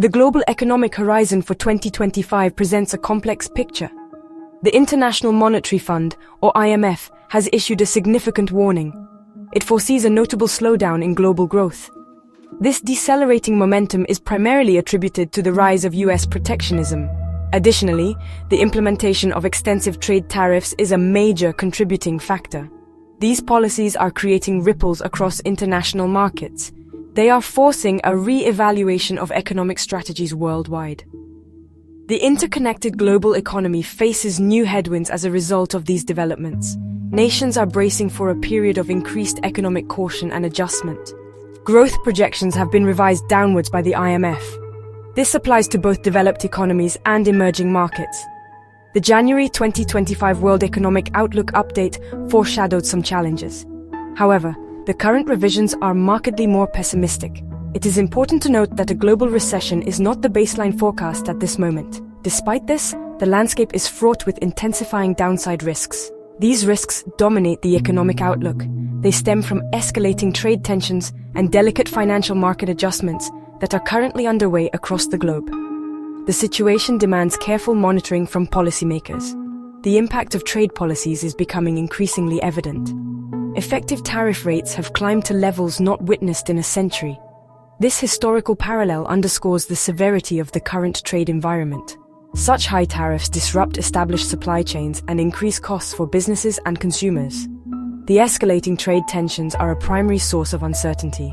The global economic horizon for 2025 presents a complex picture. The International Monetary Fund, or IMF, has issued a significant warning. It foresees a notable slowdown in global growth. This decelerating momentum is primarily attributed to the rise of US protectionism. Additionally, the implementation of extensive trade tariffs is a major contributing factor. These policies are creating ripples across international markets. They are forcing a re-evaluation of economic strategies worldwide. The interconnected global economy faces new headwinds as a result of these developments. Nations are bracing for a period of increased economic caution and adjustment. Growth projections have been revised downwards by the IMF. This applies to both developed economies and emerging markets. The January 2025 World Economic Outlook update foreshadowed some challenges. However, the current revisions are markedly more pessimistic. It is important to note that a global recession is not the baseline forecast at this moment. Despite this, the landscape is fraught with intensifying downside risks. These risks dominate the economic outlook. They stem from escalating trade tensions and delicate financial market adjustments that are currently underway across the globe. The situation demands careful monitoring from policymakers. The impact of trade policies is becoming increasingly evident. Effective tariff rates have climbed to levels not witnessed in a century. This historical parallel underscores the severity of the current trade environment. Such high tariffs disrupt established supply chains and increase costs for businesses and consumers. The escalating trade tensions are a primary source of uncertainty.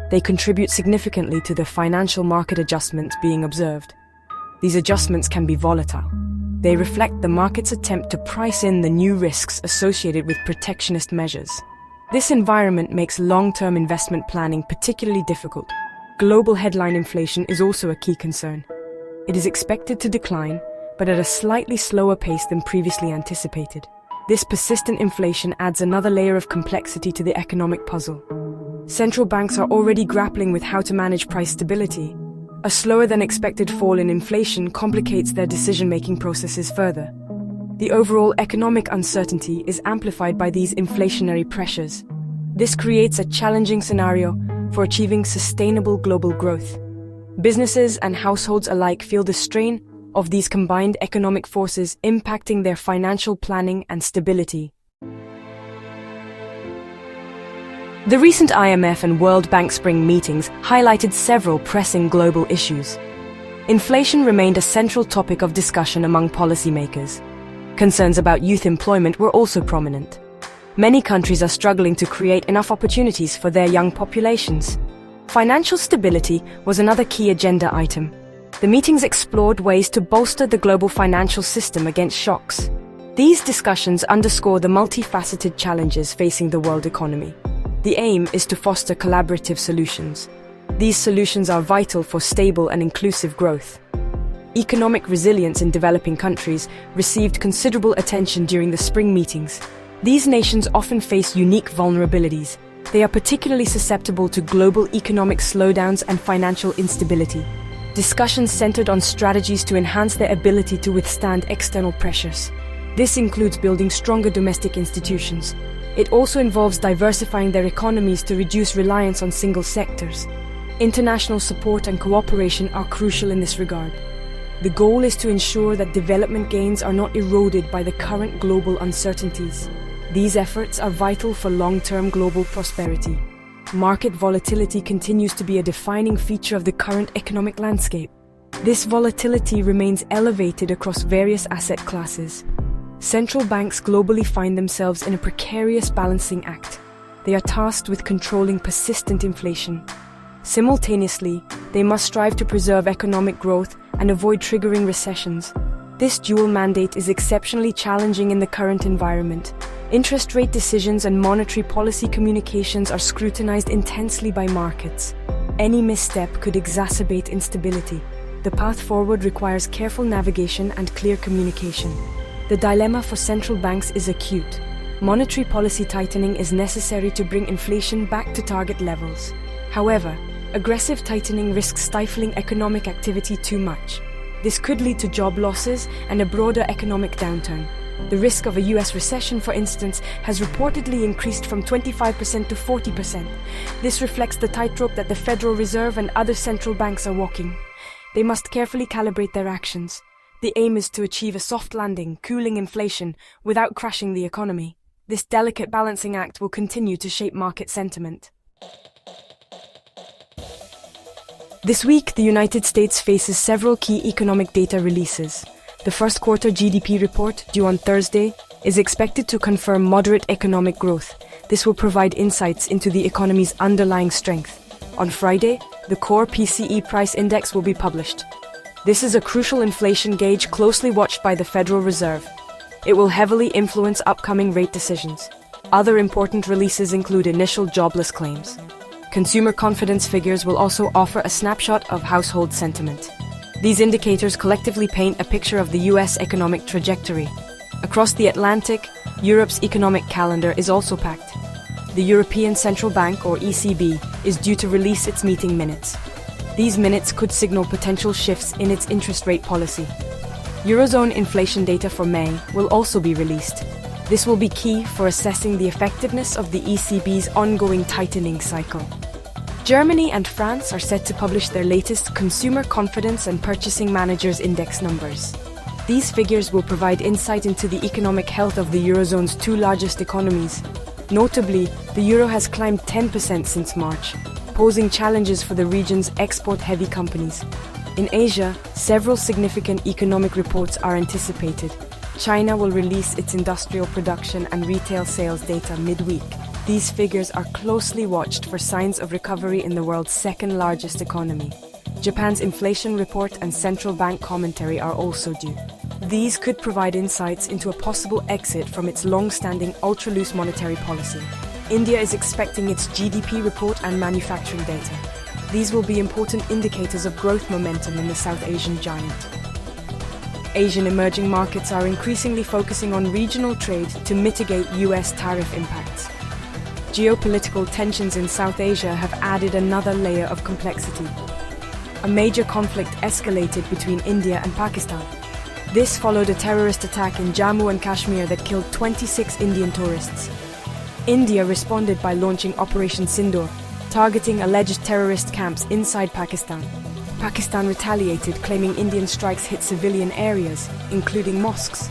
They contribute significantly to the financial market adjustments being observed. These adjustments can be volatile. They reflect the market's attempt to price in the new risks associated with protectionist measures. This environment makes long-term investment planning particularly difficult. Global headline inflation is also a key concern. It is expected to decline, but at a slightly slower pace than previously anticipated. This persistent inflation adds another layer of complexity to the economic puzzle. Central banks are already grappling with how to manage price stability. A slower-than-expected fall in inflation complicates their decision-making processes further. The overall economic uncertainty is amplified by these inflationary pressures. This creates a challenging scenario for achieving sustainable global growth. Businesses and households alike feel the strain of these combined economic forces impacting their financial planning and stability. The recent IMF and World Bank spring meetings highlighted several pressing global issues. Inflation remained a central topic of discussion among policymakers. Concerns about youth employment were also prominent. Many countries are struggling to create enough opportunities for their young populations. Financial stability was another key agenda item. The meetings explored ways to bolster the global financial system against shocks. These discussions underscore the multifaceted challenges facing the world economy. The aim is to foster collaborative solutions. These solutions are vital for stable and inclusive growth. Economic resilience in developing countries received considerable attention during the spring meetings. These nations often face unique vulnerabilities. They are particularly susceptible to global economic slowdowns and financial instability. Discussions centered on strategies to enhance their ability to withstand external pressures. This includes building stronger domestic institutions. It also involves diversifying their economies to reduce reliance on single sectors. International support and cooperation are crucial in this regard. The goal is to ensure that development gains are not eroded by the current global uncertainties. These efforts are vital for long-term global prosperity. Market volatility continues to be a defining feature of the current economic landscape. This volatility remains elevated across various asset classes. Central banks globally find themselves in a precarious balancing act. They are tasked with controlling persistent inflation. Simultaneously, they must strive to preserve economic growth and avoid triggering recessions. This dual mandate is exceptionally challenging in the current environment. Interest rate decisions and monetary policy communications are scrutinized intensely by markets. Any misstep could exacerbate instability. The path forward requires careful navigation and clear communication. The dilemma for central banks is acute. Monetary policy tightening is necessary to bring inflation back to target levels. However, aggressive tightening risks stifling economic activity too much. This could lead to job losses and a broader economic downturn. The risk of a US recession, for instance, has reportedly increased from 25% to 40%. This reflects the tightrope that the Federal Reserve and other central banks are walking. they must carefully calibrate their actions. The aim is to achieve a soft landing, cooling inflation, without crashing the economy. This delicate balancing act will continue to shape market sentiment. This week, the United States faces several key economic data releases. The first quarter GDP report, due on Thursday, is expected to confirm moderate economic growth. This will provide insights into the economy's underlying strength. On Friday, the core PCE price index will be published. This is a crucial inflation gauge closely watched by the Federal Reserve. It will heavily influence upcoming rate decisions. Other important releases include initial jobless claims. Consumer confidence figures will also offer a snapshot of household sentiment. These indicators collectively paint a picture of the U.S. economic trajectory. Across the Atlantic, Europe's economic calendar is also packed. The European Central Bank, or ECB, is due to release its meeting minutes. These minutes could signal potential shifts in its interest rate policy. Eurozone inflation data for May will also be released. This will be key for assessing the effectiveness of the ECB's ongoing tightening cycle. Germany and France are set to publish their latest Consumer Confidence and Purchasing Managers Index numbers. These figures will provide insight into the economic health of the Eurozone's two largest economies. Notably, the euro has climbed 10% since March, posing challenges for the region's export-heavy companies. In Asia, several significant economic reports are anticipated. China will release its industrial production and retail sales data midweek. These figures are closely watched for signs of recovery in the world's second-largest economy. Japan's inflation report and central bank commentary are also due. These could provide insights into a possible exit from its long-standing ultra-loose monetary policy. India is expecting its GDP report and manufacturing data. These will be important indicators of growth momentum in the South Asian giant. Asian emerging markets are increasingly focusing on regional trade to mitigate U.S. tariff impacts. Geopolitical tensions in South Asia have added another layer of complexity. A major conflict escalated between India and Pakistan. This followed a terrorist attack in Jammu and Kashmir that killed 26 Indian tourists. India responded by launching Operation Sindoor, targeting alleged terrorist camps inside Pakistan. Pakistan retaliated, claiming Indian strikes hit civilian areas, including mosques.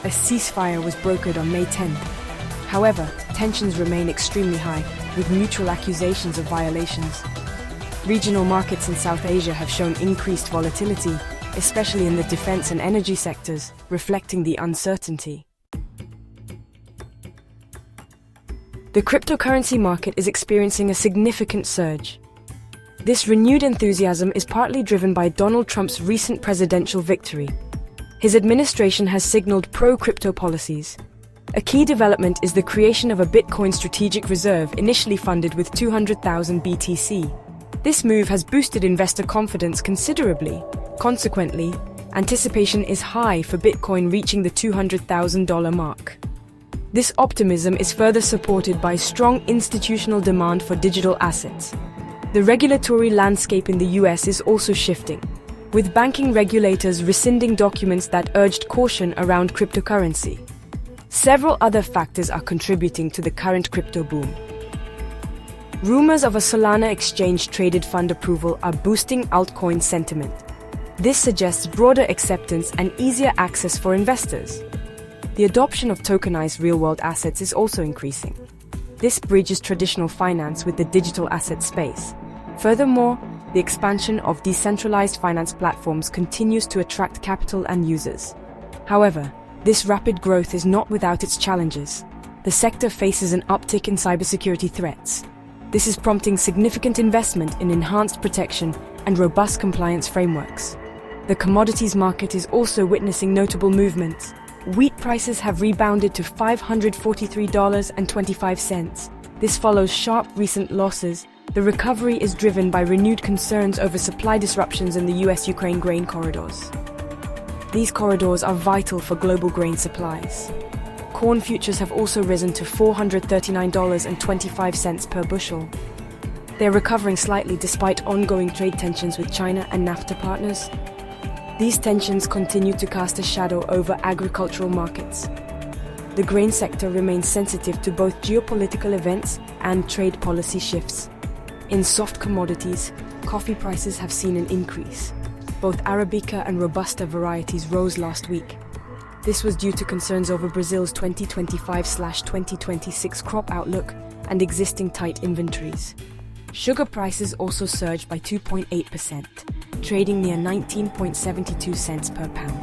A ceasefire was brokered on May 10th. However, tensions remain extremely high, with mutual accusations of violations. Regional markets in South Asia have shown increased volatility, especially in the defense and energy sectors, reflecting the uncertainty. The cryptocurrency market is experiencing a significant surge. This renewed enthusiasm is partly driven by Donald Trump's recent presidential victory. His administration has signaled pro-crypto policies. A key development is the creation of a Bitcoin strategic reserve initially funded with 200,000 BTC. This move has boosted investor confidence considerably. Consequently, anticipation is high for Bitcoin reaching the $200,000 mark. This optimism is further supported by strong institutional demand for digital assets. The regulatory landscape in the US is also shifting, with banking regulators rescinding documents that urged caution around cryptocurrency. Several other factors are contributing to the current crypto boom. Rumors of a Solana exchange-traded fund approval are boosting altcoin sentiment. This suggests broader acceptance and easier access for investors. The adoption of tokenized real-world assets is also increasing. This bridges traditional finance with the digital asset space. Furthermore, the expansion of decentralized finance platforms continues to attract capital and users. However, this rapid growth is not without its challenges. The sector faces an uptick in cybersecurity threats. This is prompting significant investment in enhanced protection and robust compliance frameworks. The commodities market is also witnessing notable movements. Wheat prices have rebounded to $543.25. This follows sharp recent losses. The recovery is driven by renewed concerns over supply disruptions in the US-Ukraine grain corridors. These corridors are vital for global grain supplies. Corn futures have also risen to $439.25 per bushel. They're recovering slightly despite ongoing trade tensions with China and NAFTA partners. These tensions continue to cast a shadow over agricultural markets. The grain sector remains sensitive to both geopolitical events and trade policy shifts. In soft commodities, coffee prices have seen an increase. Both Arabica and Robusta varieties rose last week. This was due to concerns over Brazil's 2025/2026 crop outlook and existing tight inventories. Sugar prices also surged by 2.8%, trading near 19.72 cents per pound.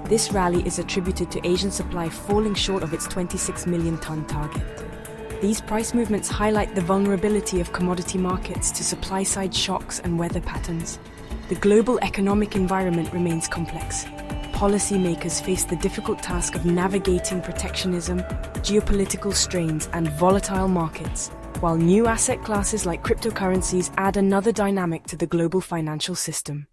This rally is attributed to Asian supply falling short of its 26 million ton target. These price movements highlight the vulnerability of commodity markets to supply-side shocks and weather patterns. The global economic environment remains complex. Policymakers face the difficult task of navigating protectionism, geopolitical strains, and volatile markets, while new asset classes like cryptocurrencies add another dynamic to the global financial system.